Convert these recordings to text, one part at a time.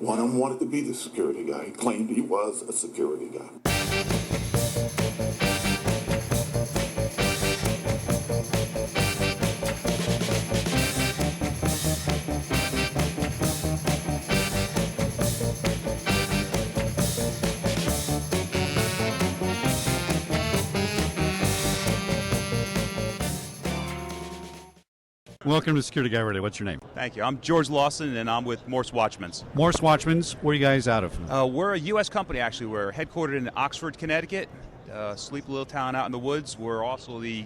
One of them wanted to be the security guy. He claimed he was a security guy. Welcome to Security Guy Radio. What's your name? Thank you. I'm George Lawson, and I'm with Morse Watchmans. Morse Watchmans. Where are you guys out of? We're a U.S. company, actually. We're headquartered in Oxford, Connecticut, sleepy little town out in the woods. We're also the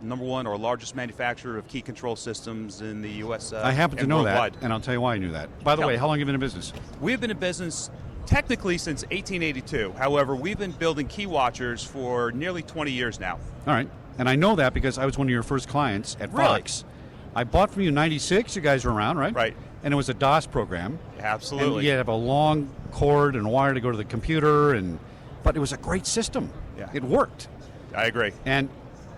number one or largest manufacturer of key control systems in the U.S. I happen to know worldwide. that, and I'll tell you why I knew that. By the way, how long have you been in business? We've been in business technically since 1882. However, we've been building key watchers for nearly 20 years now. All right. And I know that because I was one of your first clients at Fox. I bought from you in 96. You guys were around, right? Right. And it was a DOS program. Absolutely. And you had to have a long cord and wire to go to the computer, but it was a great system. Yeah. It worked. I agree. And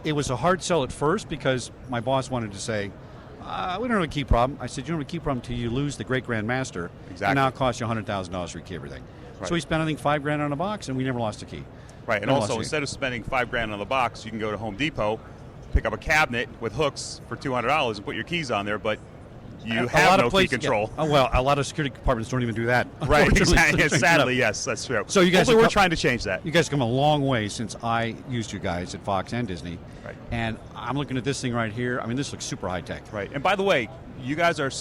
it was a hard sell at first because my boss wanted to say, we don't have a key problem. I said, you don't have a key problem until you lose the great grandmaster. Exactly. And now it costs you $100,000 to rekey everything. Right. So we spent, I think, $5,000 on a box, and we never lost a key. Right. And also, instead of spending $5,000 on the box, you can go to Home Depot, pick up a cabinet with hooks for $200 and put your keys on there, but you have no key control. Yeah. Oh, well, a lot of security departments don't even do that. Right, exactly. Sadly, yes, that's true. So you guys hopefully we're trying to change that. You guys have come a long way since I used you guys at Fox and Disney. Right. And I'm looking at this thing right here. I mean, this looks super high tech. Right. And by the way, you guys are,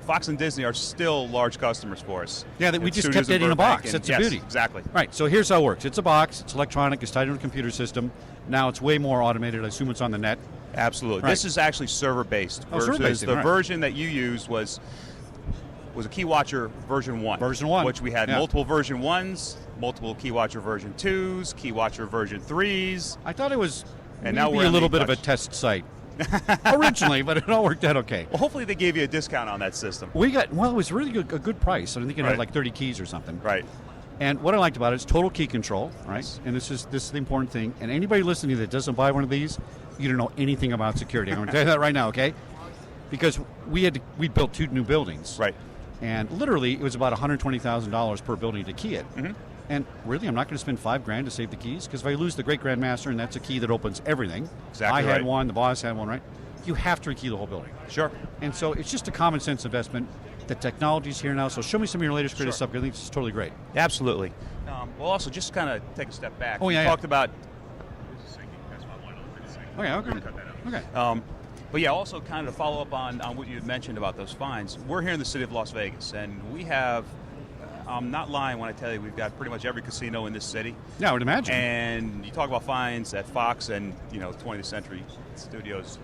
Fox and Disney are still large customers for us. Yeah, we just kept it in a box. That's the beauty. Exactly. Right, so here's how it works. It's a box. It's electronic. It's tied into a computer system. Now it's way more automated. I assume it's on the net. Absolutely. Right. This is actually server-based versus server-based, the right. version that you used was a Key Watcher version 1. Version 1. Which we had multiple version 1s, multiple Key Watcher version 2s, Key Watcher version 3s. I thought it was and maybe now we're a little bit of a test site originally, but it all worked out okay. Well, hopefully they gave you a discount on that system. It was really a good price. I think it had like 30 keys or something. Right. And what I liked about it is total key control, right? Yes. And this is the important thing. And anybody listening that doesn't buy one of these, you don't know anything about security. I'm going to tell you that right now, okay? Because we built 2 new buildings. Right. And literally, it was about $120,000 per building to key it. Mm-hmm. And really, I'm not going to spend $5,000 to save the keys, because if I lose the great grandmaster, and that's a key that opens everything. Exactly. I had one, the boss had one, right? You have to rekey the whole building. Sure. And so it's just a common sense investment. The technology's here now, so show me some of your latest creative stuff, because I think this is totally great. Absolutely. Well, also, just kind of take a step back. Oh, yeah. We talked about... Okay. But yeah, also kind of to follow up on what you had mentioned about those fines. We're here in the city of Las Vegas, and we have, I'm not lying when I tell you, we've got pretty much every casino in this city. Yeah, I would imagine. And you talk about fines at Fox and 20th Century Studios,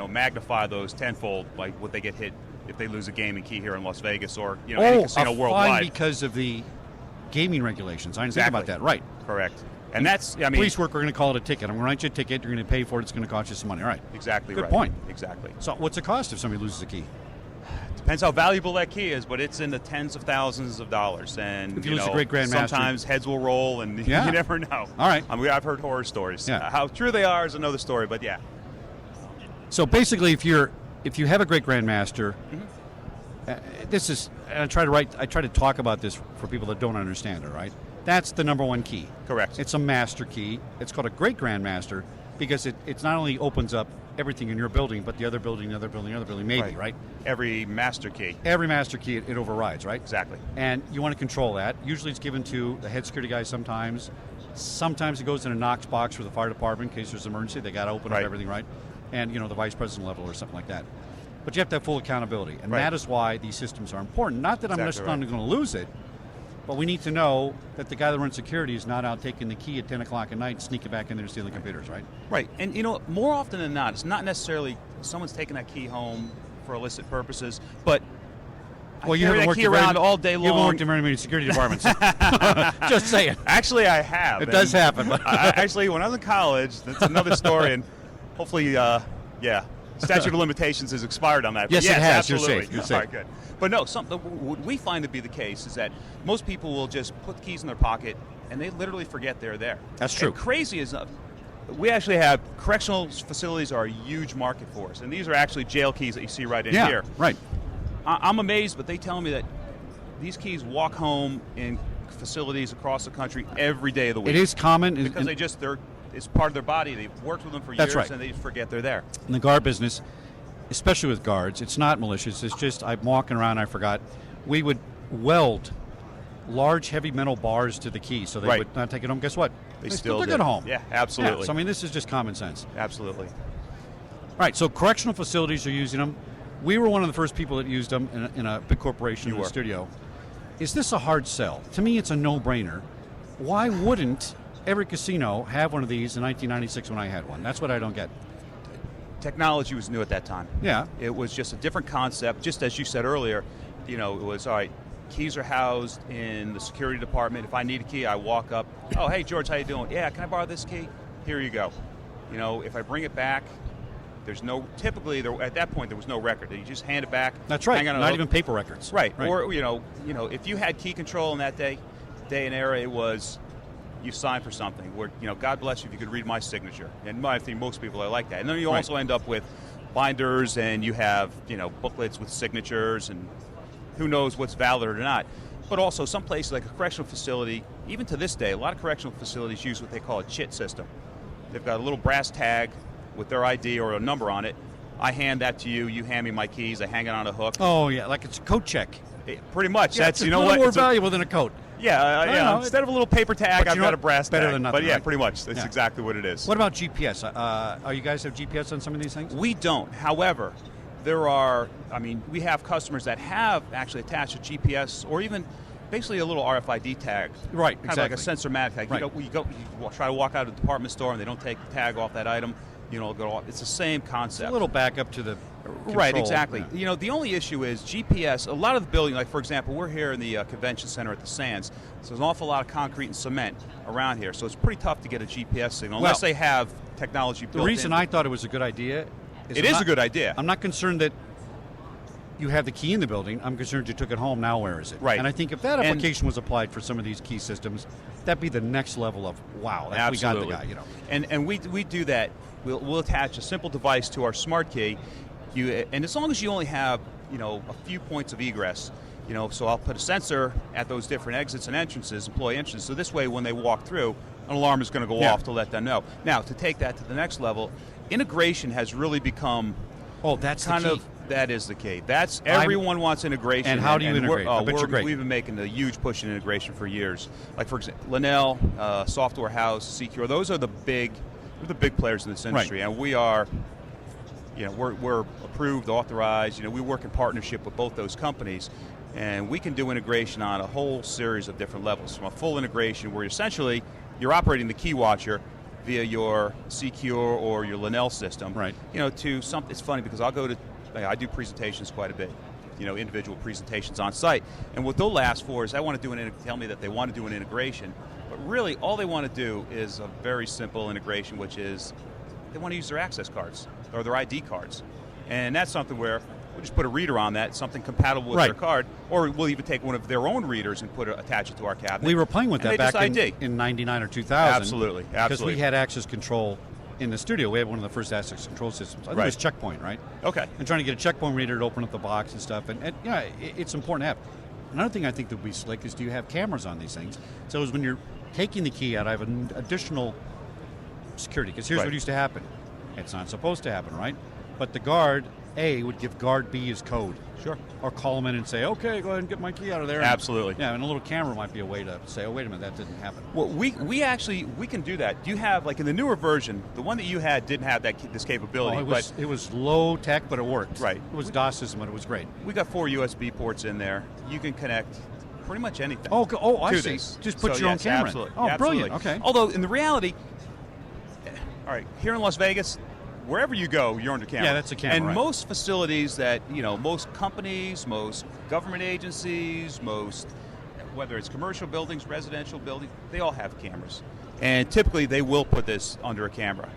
magnify those tenfold, like what they get hit if they lose a gaming key here in Las Vegas or any casino worldwide. Fine because of the gaming regulations. I didn't think about that. Right. Correct. And that's, police work, we're going to call it a ticket. I'm going to write you a ticket. You're going to pay for it. It's going to cost you some money. All right. Exactly. Good right. point. Exactly. So what's the cost if somebody loses a key? Depends how valuable that key is, but it's in the tens of thousands of dollars. And if you lose a great grandmaster, sometimes heads will roll, and you never know. All right. I've heard horror stories. Yeah. How true they are is another story, but yeah. So basically, if you have a great grandmaster, this is, and I try to talk about this for people that don't understand it. Right. That's the number one key. Correct. It's a master key. It's called a great grandmaster because it not only opens up everything in your building, but the other building, maybe, right? Every master key. Every master key, it overrides, right? Exactly. And you want to control that. Usually it's given to the head security guy sometimes. Sometimes it goes in a Knox box for the fire department in case there's an emergency. They got to open up everything, right? And, the vice president level or something like that. But you have to have full accountability. And that is why these systems are important. Not that I'm necessarily going to lose it, but we need to know that the guy that runs security is not out taking the key at 10 o'clock at night, sneaking back in there and stealing computers, right? Right. And, more often than not, it's not necessarily someone's taking that key home for illicit purposes, but you haven't worked around all day long. You haven't worked in very many security departments. Just saying. Actually, I have. It does happen. Actually, when I was in college, that's another story, and hopefully, statute of limitations has expired on that. Yes, it has. Absolutely. You're safe. You're safe. All right, good. But no, what we find to be the case is that most people will just put the keys in their pocket, and they literally forget they're there. That's true. And crazy is we actually have correctional facilities are a huge market for us, and these are actually jail keys that you see right in here. Right. I'm amazed, but they tell me that these keys walk home in facilities across the country every day of the week. It is common. Because it's part of their body. They've worked with them for years, right. and they forget they're there. In the guard business, especially with guards, it's not malicious. It's just I'm walking around, I forgot. We would weld large, heavy metal bars to the key so they Right. would not take it home. Guess what? They still took do. it home. Yeah, absolutely. Yeah, so, I mean, this is just common sense. Absolutely. All right, so correctional facilities are using them. We were one of the first people that used them in a big corporation in the studio. Is this a hard sell? To me, it's a no-brainer. Why wouldn't every casino have one of these in 1996 when I had one? That's what I don't get. Technology was new at that time. Yeah. It was just a different concept. Just as you said earlier, it was, all right, keys are housed in the security department. If I need a key, I walk up. Oh, hey, George, how you doing? Yeah, can I borrow this key? Here you go. If I bring it back, there's typically, at that point, there was no record. You just hand it back. That's right, hang on not even paper records. Right. Or, if you had key control in that day and era, it was, you signed for something where, God bless you if you could read my signature. And I think most people are like that. And then you also end up with binders, and you have, booklets with signatures, and who knows what's valid or not. But also some places like a correctional facility, even to this day, a lot of correctional facilities use what they call a chit system. They've got a little brass tag with their ID or a number on it. I hand that to you, you hand me my keys, I hang it on a hook. Oh, yeah, like it's a coat check. Pretty much. Yeah, That's, it's a little more valuable than a coat. Yeah, instead of a little paper tag, I've got a brass tag. Better than nothing, But yeah, right? pretty much. That's exactly what it is. What about GPS? Are you guys have GPS on some of these things? We don't. However, we have customers that have actually attached a GPS or even basically a little RFID tag. Right, kind of like a sensor-matic tag. Right. You try to walk out of the department store and they don't take the tag off that item. It's the same concept. It's a little backup to the control. Right, exactly. Yeah. The only issue is GPS. A lot of the building, like for example, we're here in the convention center at the Sands, so there's an awful lot of concrete and cement around here. So it's pretty tough to get a GPS signal unless they have technology built in. The reason I thought it was a good idea is a good idea. I'm not concerned that you have the key in the building. I'm concerned you took it home. Now where is it? Right. And I think if that application was applied for some of these key systems, that'd be the next level of wow. Absolutely. We got the guy. And we do that. We'll attach a simple device to our smart key. And as long as you only have a few points of egress, so I'll put a sensor at those different exits and entrances, employee entrances. So this way, when they walk through, an alarm is going to go off to let them know. Now, to take that to the next level, integration has really become that's kind the key. of. That is the key. Everyone wants integration. And how do you integrate? I bet you're great. We've been making a huge push in integration for years. Like for example, Linnell, Software House, Secure. Those are the big players in this industry, and we are. We're approved, authorized. We work in partnership with both those companies, and we can do integration on a whole series of different levels. From a full integration, where essentially you're operating the key watcher via your Secure or your Linnell system. Right. To something. It's funny because I do presentations quite a bit, individual presentations on site. And what they'll ask for is tell me that they want to do an integration. But really, all they want to do is a very simple integration, which is they want to use their access cards or their ID cards. And that's something where we'll just put a reader on that, something compatible with their card, or we'll even take one of their own readers and attach it to our cabinet. We were playing with that back in 99 or 2000. Absolutely. Because we had access control in the studio. We had one of the first access control systems. I think it was Checkpoint, right? Okay. And trying to get a Checkpoint reader to open up the box and stuff. And it's important to have. Another thing I think that would be slick is do you have cameras on these things? So when you're taking the key out, I have an additional security. Because here's what used to happen. It's not supposed to happen, right? But the guard A would give guard B his code. Sure. Or call him in and say, okay, go ahead and get my key out of there. Absolutely. And a little camera might be a way to say, oh, wait a minute, that didn't happen. Well, we can do that. Do you have, like in the newer version, the one that you had didn't have this capability. It was low tech, but it worked. Right. It was DOS system, but it was great. We got 4 USB ports in there. You can connect pretty much anything. I see. This. Just put your own camera absolutely. in. Oh, absolutely. Brilliant. Okay. Although, in the reality, all right, here in Las Vegas, wherever you go, you're under camera. Yeah, that's a camera. And right. most facilities that, most companies, most government agencies, whether it's commercial buildings, residential buildings, they all have cameras. And typically they will put this under a camera.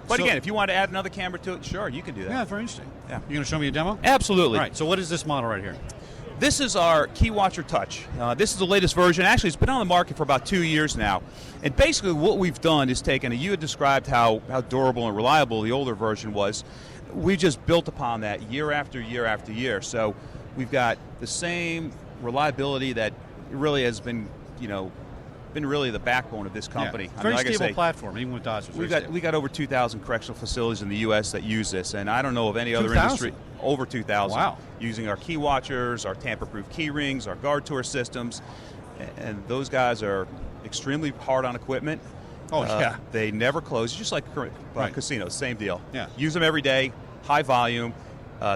But again, if you want to add another camera to it, sure, you can do that. Yeah, very interesting. Yeah. You going to show me a demo? Absolutely. All right, so what is this model right here? This is our Key Watcher Touch. This is the latest version. Actually, it's been on the market for about 2 years now. And basically what we've done is you had described how durable and reliable the older version was. We just built upon that year after year after year. So we've got the same reliability that really has been, been really the backbone of this company. Yeah. Very stable platform, even with DOS. We got over 2,000 correctional facilities in the U.S. that use this, and I don't know of any other 2,000? industry over 2,000 Wow. using our key watchers, our tamper-proof key rings, our guard tour systems, and those guys are extremely hard on equipment. Oh, yeah. They never close, just like Right. casinos, same deal. Yeah. Use them every day, high volume.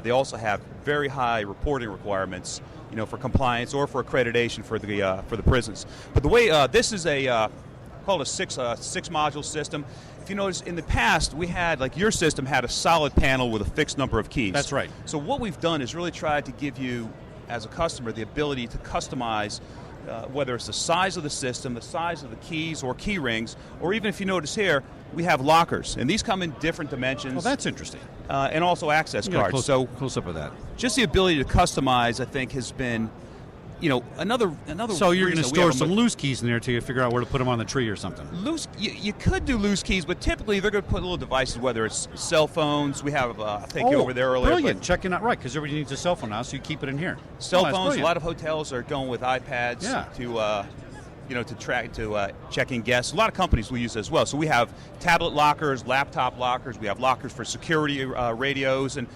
They also have very high reporting requirements, for compliance or for accreditation for the prisons. But the way this is called a six module system. If you notice, in the past we had, like your system had a solid panel with a fixed number of keys. That's right. So what we've done is really tried to give you, as a customer, the ability to customize. Whether it's the size of the system, the size of the keys or key rings, or even if you notice here, we have lockers, and these come in different dimensions. Well, that's interesting. And also access cards. Close up of that. Just the ability to customize, I think, has been, another. So you're going to reason that we store have some loose keys in there till you figure out where to put them on the tree or something. loose. You could do loose keys, but typically they're going to put little devices, whether it's cell phones. We have I think you over there earlier. Brilliant. but Checking out right because everybody needs a cell phone now, so you keep it in here. Cell that's phones. A brilliant. lot of hotels are going with iPads to check in guests. A lot of companies will use it as well. So we have tablet lockers, laptop lockers. We have lockers for security radios, and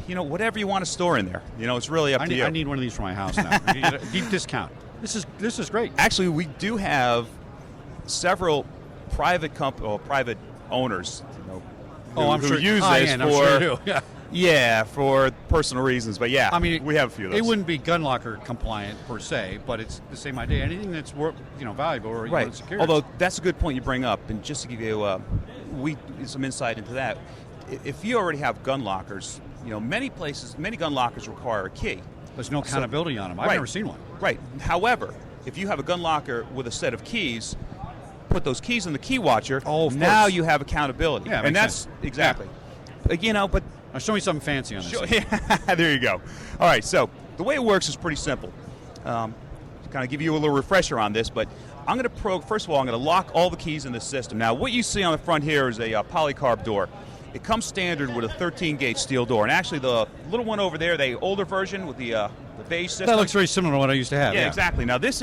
whatever you want to store in there. It's really up to you. I need one of these for my house now. I get a deep discount. This is great. Actually, we do have several private owners. I'm who sure use this I'm for sure you do. Yeah. yeah, for personal reasons. But yeah, I mean, we have a few of those. It wouldn't be gun locker compliant per se, but it's the same idea. Anything that's valuable or right. secure. Although that's a good point you bring up, and just to give you some insight into that, if you already have gun lockers, many gun lockers require a key. There's no accountability on them. I've never seen one. Right. However, if you have a gun locker with a set of keys, put those keys in the key watcher. Oh, now course. you have accountability. Yeah, and makes that's sense. exactly. Yeah. But Now show me something fancy on this. there you go. All right. So the way it works is pretty simple. To kind of give you a little refresher on this, but I'm going to first of all, I'm going to lock all the keys in the system. Now, what you see on the front here is a polycarb door. It comes standard with a 13-gauge steel door, and actually the little one over there, the older version with the beige system. That looks very similar to what I used to have. Yeah, exactly. Now that's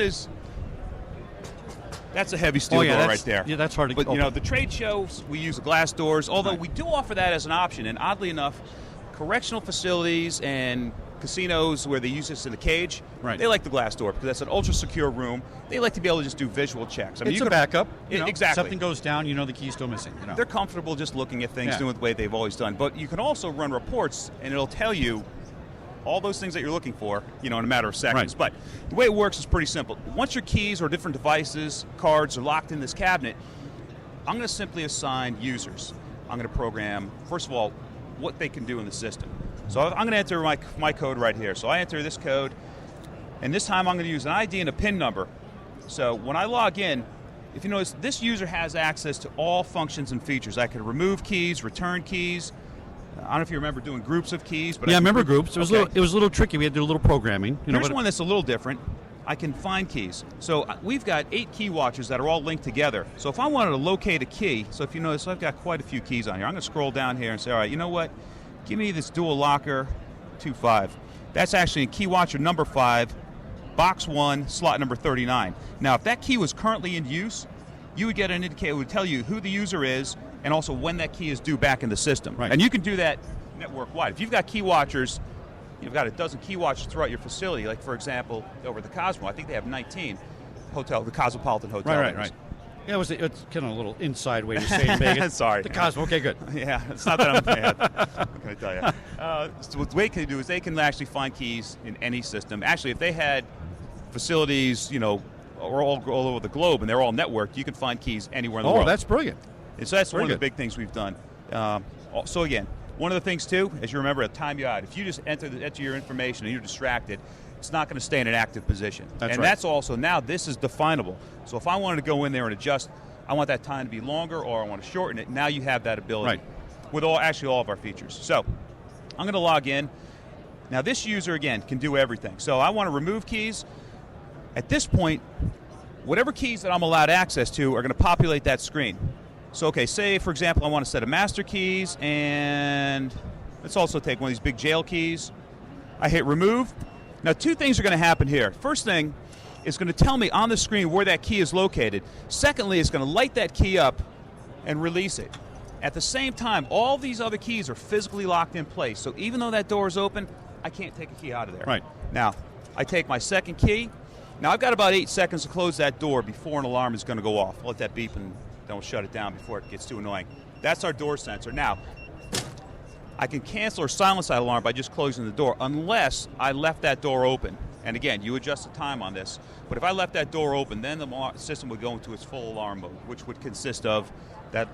a heavy steel door right there. Yeah, that's hard to. But the trade shows we use the glass doors, although we do offer that as an option. And oddly enough, correctional facilities and casinos where they use this in a cage, they like the glass door because that's an ultra secure room. They like to be able to just do visual checks. I mean, it's a backup. Exactly. Something goes down, the key's still missing. They're comfortable just looking at things, doing it the way they've always done. But you can also run reports, and it'll tell you all those things that you're looking for, in a matter of seconds. Right. But the way it works is pretty simple. Once your keys or different devices, cards are locked in this cabinet, I'm going to simply assign users. I'm going to program, first of all, what they can do in the system. So I'm going to enter my code right here. So I enter this code, and this time I'm going to use an ID and a PIN number. So when I log in, if you notice, this user has access to all functions and features. I can remove keys, return keys. I don't know if you remember doing groups of keys, but I remember groups. It was a little tricky. We had to do a little programming. Here's one that's a little different. I can find keys. So we've got 8 key watchers that are all linked together. So if I wanted to locate a key, so if you notice, I've got quite a few keys on here. I'm going to scroll down here and say, all right, you know what? Give me this dual locker 25. That's actually in key watcher number 5, box 1, slot number 39. Now, if that key was currently in use, you would get an indicator. It would tell you who the user is and also when that key is due back in the system. Right. And you can do that network-wide. If you've got key watchers, you've got a dozen key watchers throughout your facility. Like, for example, over at the Cosmo, I think they have 19 the Cosmopolitan Hotel. Right. Yeah, it's kind of a little inside way to say it in Vegas. Sorry. The Cosmo. Okay, good. Yeah, it's not that I'm bad. What can I tell you? So what they can do is they can actually find keys in any system. Actually, if they had facilities, all over the globe and they're all networked, you can find keys anywhere in the world. Oh, that's brilliant. And so that's Very one of the good. big things we've done. So again, one of the things too, as you remember, at time you out, if you just enter your information and you're distracted, it's not going to stay in an active position. That's also, now this is definable. So if I wanted to go in there and adjust, I want that time to be longer or I want to shorten it, now you have that ability with all of our features. So I'm going to log in. Now this user, again, can do everything. So I want to remove keys. At this point, whatever keys that I'm allowed access to are going to populate that screen. So, okay, say, for example, I want a set of master keys, and let's also take one of these big jail keys. I hit remove. Now, two things are going to happen here. First thing, it's going to tell me on the screen where that key is located. Secondly, it's going to light that key up and release it. At the same time, all these other keys are physically locked in place. So even though that door is open, I can't take a key out of there. Right. Now, I take my second key. Now, I've got about 8 seconds to close that door before an alarm is going to go off. I'll let that beep and then we'll shut it down before it gets too annoying. That's our door sensor. Now, I can cancel or silence that alarm by just closing the door unless I left that door open. And again, you adjust the time on this. But if I left that door open, then the system would go into its full alarm mode, which would consist of that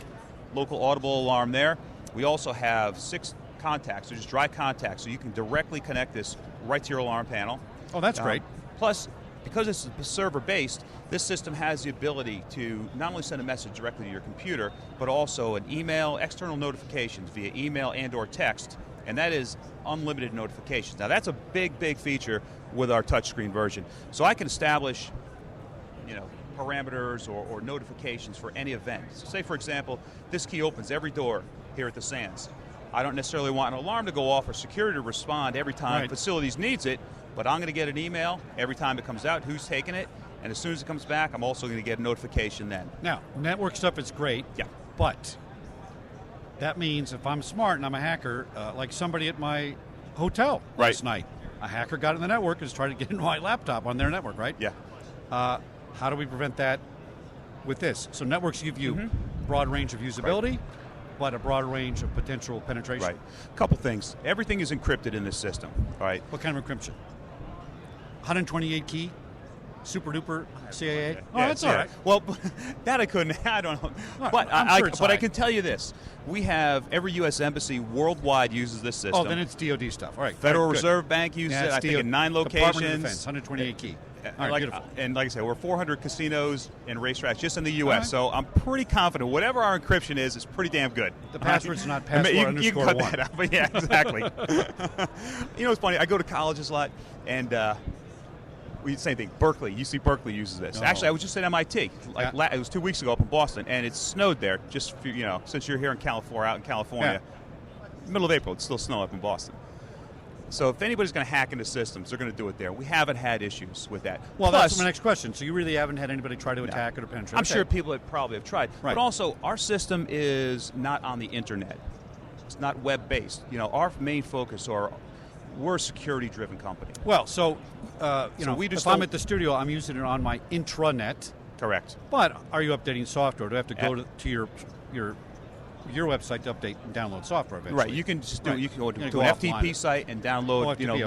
local audible alarm there. We also have 6 contacts, so just dry contacts, so you can directly connect this right to your alarm panel. Oh, that's great. Plus, because it's server-based, this system has the ability to not only send a message directly to your computer, but also an email, external notifications via email and or text, and that is unlimited notifications. Now, that's a big, big feature with our touchscreen version. So I can establish, parameters or notifications for any event. So say, for example, this key opens every door here at the Sands. I don't necessarily want an alarm to go off or security to respond every time facilities needs it, but I'm going to get an email every time it comes out, who's taking it, and as soon as it comes back, I'm also going to get a notification then. Now, network stuff is great, but that means if I'm smart and I'm a hacker, like somebody at my hotel last night, a hacker got in the network and is trying to get into my laptop on their network, right? Yeah. How do we prevent that with this? So networks give you broad range of usability, but a broad range of potential penetration. Right. A couple things. Everything is encrypted in this system, right? What kind of encryption? 128 key? Super duper CAA? Oh, Yeah, that's all right. Well, that I couldn't. I don't know. But I can tell you this: we have every U.S. embassy worldwide uses this system. Oh, then it's DoD stuff. All right. Federal all right, Reserve Bank uses it. I think in 9 locations. Department of Defense, 128 key. All right, beautiful. And like I said, we're 400 casinos and racetracks just in the U.S. So I'm pretty confident whatever our encryption is pretty damn good. The password's not password you can underscore cut one. that out, but yeah, exactly. It's funny. I go to colleges a lot, and same thing. Berkeley, UC Berkeley uses this. Oh. Actually, I was just at MIT. It was 2 weeks ago up in Boston, and it snowed there. Just since you're here in California, out in California, middle of April, it's still snow up in Boston. So if anybody's going to hack into systems, they're going to do it there. We haven't had issues with that. Well, Plus, that's my next question. So you really haven't had anybody try to attack it or penetrate? I'm sure people probably have tried. Right. But also, our system is not on the internet. It's not web-based. Our main focus we're a security-driven company. Well, so, we just if I'm at the studio, I'm using it on my intranet. Correct. But are you updating software? Do I have to go to your website to update and download software eventually? Right. You can just do. You can go to an offline. FTP site and download. FTP,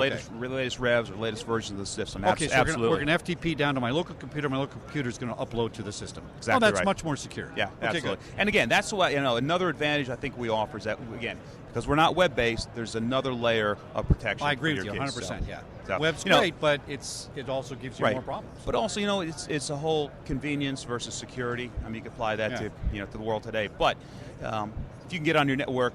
latest revs or latest versions of the system. Okay, so absolutely. we're going to FTP down to my local computer. My local computer is going to upload to the system. Exactly. Oh, that's right. much more secure. Yeah, okay, absolutely. Good. And again, that's why another advantage I think we offer is that again, because we're not web-based, there's another layer of protection. I agree for with you your 100%. kids, Yeah. So, Web's great, but it also gives you more problems. But also, it's a whole convenience versus security. I mean, you can apply that to the world today. But if you can get on your network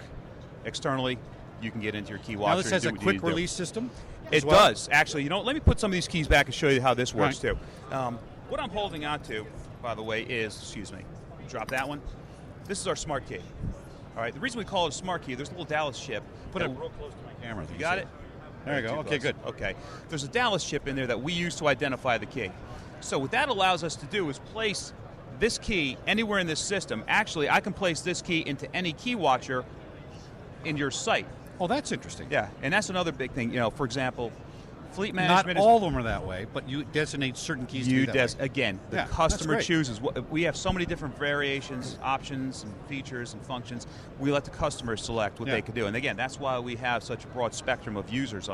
externally, you can get into your key watcher. Now this has a quick release system. It does actually. Let me put some of these keys back and show you how this works too. What I'm holding on to, by the way, is drop that one. This is our smart key. All right. The reason we call it a smart key, there's a little Dallas chip. Put it real close to my camera. You got it? There you go. Okay, good. Okay. There's a Dallas chip in there that we use to identify the key. So what that allows us to do is place this key anywhere in this system. Actually, I can place this key into any key watcher in your site. Oh, that's interesting. Yeah, and that's another big thing. For example, fleet management. Not all of them are that way, but you designate certain keys to be that way. Again, the customer chooses. We have so many different variations, options, and features and functions. We let the customer select what they can do. And again, that's why we have such a broad spectrum of users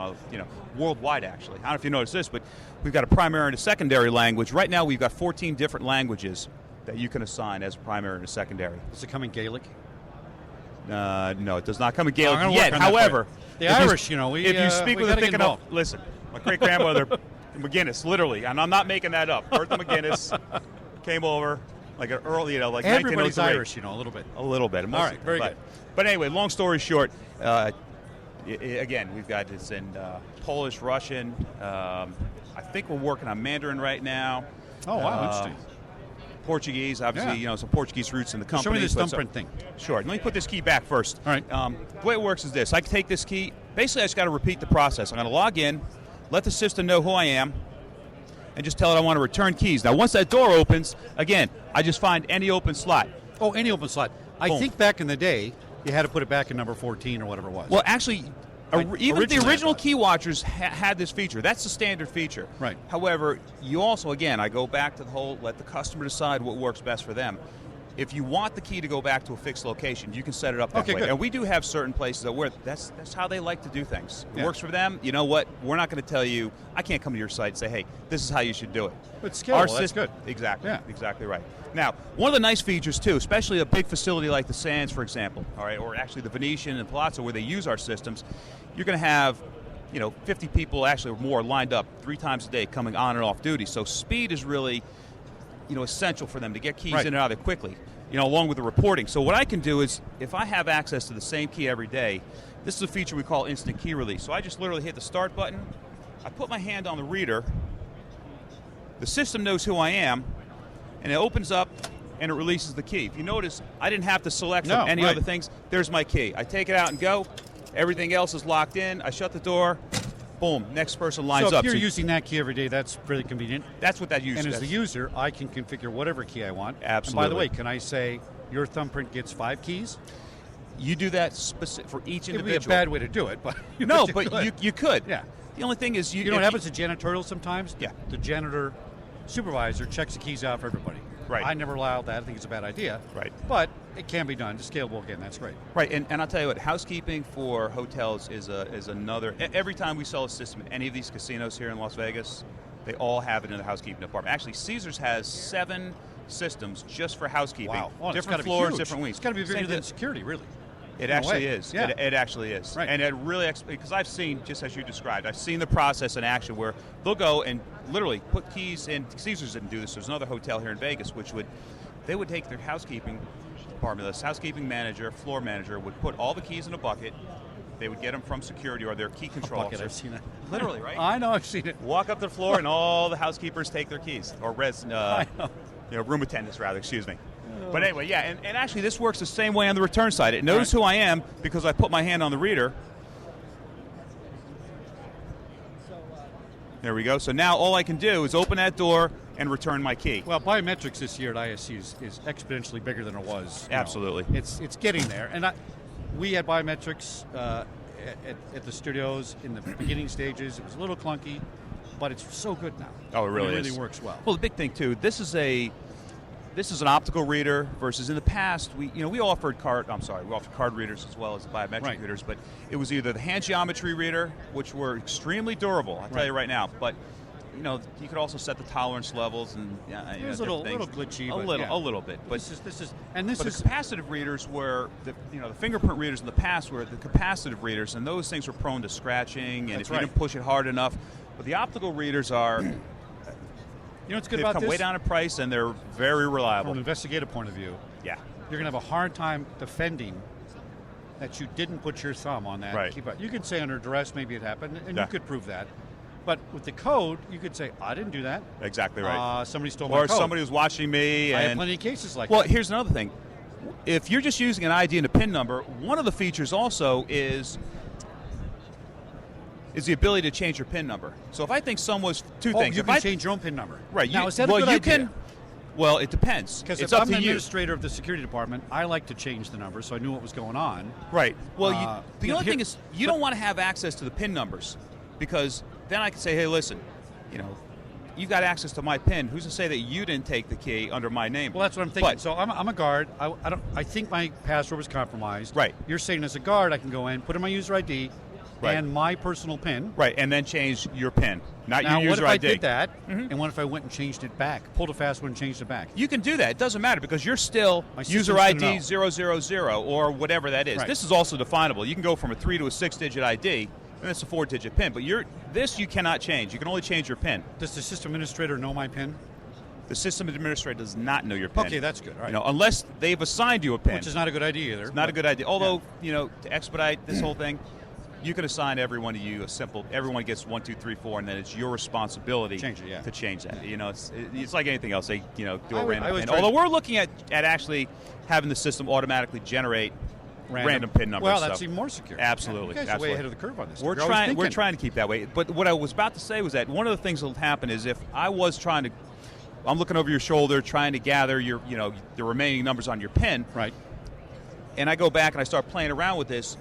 worldwide, actually. I don't know if you noticed this, but we've got a primary and a secondary language. Right now, we've got 14 different languages that you can assign as a primary and a secondary. Does it come in Gaelic? No, it does not come in Gaelic yet. However, the Irish, if you speak with a thick enough, listen, my great grandmother, McGinnis, literally, and I'm not making that up. Bertha McGinnis came over like an early, like everybody's 1903. Irish, a little bit. A little bit. All right, very good. But anyway, long story short, again, we've got this in Polish, Russian. I think we're working on Mandarin right now. Oh wow, interesting. Portuguese, obviously, some Portuguese roots in the company. Show me this thumbprint thing. Sure. Let me put this key back first. All right. The way it works is this. I can take this key. Basically, I just got to repeat the process. I'm going to log in. let the system know who I am, and just tell it I want to return keys. Now, once that door opens, again, I just find any open slot. Oh, any open slot. I Boom. think back in the day, you had to put it back in number 14 or whatever it was. Well, actually, even the originally, original I thought. key watchers had this feature. That's the standard feature. Right. However, you also, again, I go back to the whole let the customer decide what works best for them. If you want the key to go back to a fixed location, you can set it up that Okay, way. good. And we do have certain places that where that's how they like to do things. It Yeah. works for them. You know what? We're not going to tell you. I can't come to your site and say, hey, this is how you should do it. But scalable, that's good. Exactly. Yeah. Exactly right. Now, one of the nice features too, especially a big facility like the Sands, for example, all right, or actually the Venetian and Palazzo, where they use our systems, you're going to have 50 people, actually or more, lined up 3 times a day coming on and off duty. So speed is really, essential for them to get keys Right. in and out of there quickly, along with the reporting. So what I can do is, if I have access to the same key every day, this is a feature we call instant key release. So I just literally hit the start button, I put my hand on the reader, the system knows who I am, and it opens up and it releases the key. If you notice, I didn't have to select from any right. other things. There's my key. I take it out and go. Everything else is locked in. I shut the door. Boom. Next person lines so up. if you're using that key every day, that's really convenient. That's what that uses. And as the user, I can configure whatever key I want. Absolutely. And by the way, can I say your thumbprint gets 5 keys? You do that for each It individual. would be a bad way to do it, but No, you but could. you could. Yeah. The only thing is You know what happens to janitorial sometimes? Yeah. The janitor supervisor checks the keys out for everybody. Right. I never allowed that. I think it's a bad idea. Right. But it can be done. It's scalable again. That's great. Right, and I'll tell you what, housekeeping for hotels is another. Every time we sell a system at any of these casinos here in Las Vegas, they all have it in the housekeeping department. Actually, Caesars has 7 systems just for housekeeping. Wow. Oh, it's different gotta be floors, huge. different wings. It's got to be bigger Same than thing- security, really. It in a actually way. is. Yeah. It actually is. Right. And it really, because I've seen, just as you described, I've seen the process in action where they'll go and literally put keys in. Caesars didn't do this. There's another hotel here in Vegas they would take their housekeeping department, this housekeeping manager, floor manager, would put all the keys in a bucket. They would get them from security or their key control Bucket, officer. I've seen it. Literally, right? I know, I've seen it. Walk up to the floor and all the housekeepers take their keys, or I know. room attendants rather, excuse me. But anyway, yeah, and actually this works the same way on the return side. It knows who I am because I put my hand on the reader. There we go. So now all I can do is open that door and return my key. Well, biometrics this year at ISC is exponentially bigger than it was. You know. Absolutely. It's getting there. And we had biometrics at the studios in the beginning stages. It was a little clunky, but it's so good now. Oh, it really really is. works well. Well, the big thing too, this is an optical reader versus in the past we offered card readers as well as the biometric Right. readers, but it was either the hand geometry reader, which were extremely durable, I'll tell you right now, but you could also set the tolerance levels and It was a little glitchy, a but little yeah. a little bit, but This is but the capacitive readers were the fingerprint readers in the past were the capacitive readers, and those things were prone to scratching, and That's if you right. didn't push it hard enough. But the optical readers are you know what's good they've about come this? way down in price, and they're very From reliable. an investigative point of view, Yeah. you're going to have a hard time defending that you didn't put your thumb on that. Right. You can say under duress maybe it happened, and Yeah. you could prove that. But with the code, you could say, I didn't do that. Exactly right. Somebody stole my Or code. somebody was watching me. I have And plenty of cases like well, that. here's another thing. If you're just using an ID and a PIN number, one of the features also is the ability to change your PIN number. So if I think someone's two things. You if can I, change your own PIN number. right. Now, you, is that well, a good you idea? can. Well, it depends. Because It's if up I'm to an you. administrator of the security department, I like to change the number so I knew what was going on. Right. Well, the you know, only thing is you don't want to have access to the PIN numbers, because then I can say, hey, listen, you've got access to my PIN. Who's to say that you didn't take the key under my name? Well, that's what I'm thinking. But, So I'm a guard. I think my password was compromised. Right. You're saying as a guard, I can go in, put in my user ID Right. and my personal PIN. right, and then change your PIN, not Now, your what user if I ID. did that, and what if I went and changed it back? Pulled a fast one and changed it back? You can do that. It doesn't matter because you're still My user system's ID gonna 000 or whatever that is. Right. This is also definable. You can go from a 3 to a 6-digit ID, and it's a 4-digit PIN. But this you cannot change. You can only change your PIN. Does the system administrator know my PIN? The system administrator does not know your PIN. Okay, that's good. All right. Unless they've assigned you a PIN. Which is not a good idea either. It's not a good idea. Although, to expedite this whole thing, you can assign everyone to you everyone gets 1, 2, 3, 4, and then it's your responsibility Change it, yeah. to change that. It's like anything else. They, do a I random was PIN. trying- Although we're looking at actually having the system automatically generate random PIN numbers. Well, that's so. even more secure. Absolutely. You guys are way absolutely. ahead of the curve on this. We're trying to keep that way. But what I was about to say was that one of the things that will happen is if I was trying to, I'm looking over your shoulder trying to gather your, the remaining numbers on your PIN. Right. And I go back and I start playing around with this.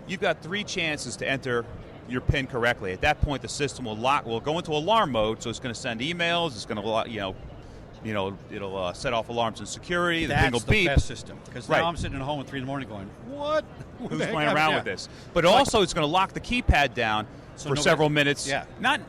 You've got 3 chances to enter your PIN correctly. At that point, the system will go into alarm mode, so it's going to send emails. It's going to, it'll set off alarms in security. The thing will That's the beep. best system. Because Right. now I'm sitting at home at 3 in the morning going, what? Who's playing around with this? But also, it's going to lock the keypad down for several minutes. Yeah. Not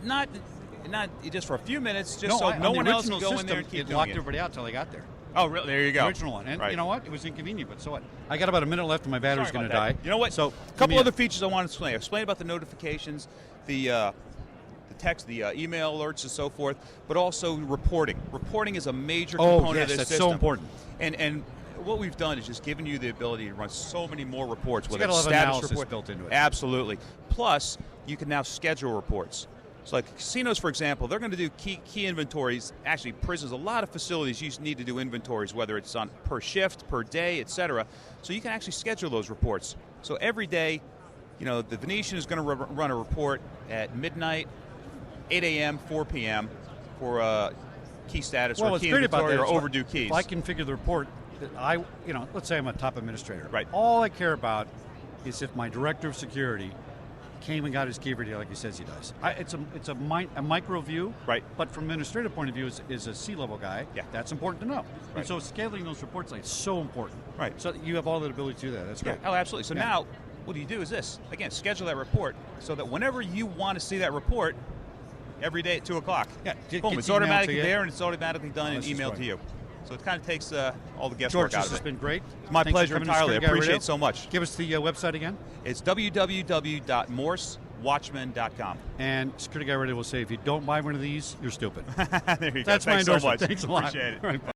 just for a few minutes, just so no one else can go in there and keep it doing locked it. everybody out until they got there. Oh, really? There you go. The original one. And Right. you know what? It was inconvenient, but so what? I got about a minute left and my battery's Sorry going to about die. that. You know what? So, a couple other features I want to explain. Explain about the notifications, the text, the email alerts, and so forth, but also reporting. Reporting is a major component of this that's system. so important. And what we've done is just given you the ability to run so many more reports. It's Whether got a it's lot of status analysis report, built into it. Absolutely. Plus, you can now schedule reports. So like casinos, for example, they're going to do key inventories. Actually, prisons, a lot of facilities you need to do inventories, whether it's on per shift, per day, etc. So you can actually schedule those reports. So every day, the Venetian is going to run a report at midnight, 8 a.m., 4 p.m. for key status or key inventory or overdue keys. If I configure the report, let's say I'm a top administrator. Right. All I care about is if my director of security came and got his key every day like he says he does. It's a micro view, right? But from an administrative point of view, is a C-level guy. Yeah. That's important to know. Right. And so scaling those reports is so important. Right. So you have all that ability to do that. That's great. Oh, absolutely. So now, what you do is this. Again, schedule that report so that whenever you want to see that report, every day at 2 o'clock, boom, it's automatically there and it's automatically done and emailed to you. So it kind of takes all the guesswork George, out this of has it. been great. It's my pleasure entirely. I appreciate it so much. Give us the website again. It's www.morsewatchman.com. And Security Guy Radio will say, if you don't buy one of these, you're stupid. There you That's go. my Thanks so endorsement. much. Thanks a lot. Appreciate it. All right, bye.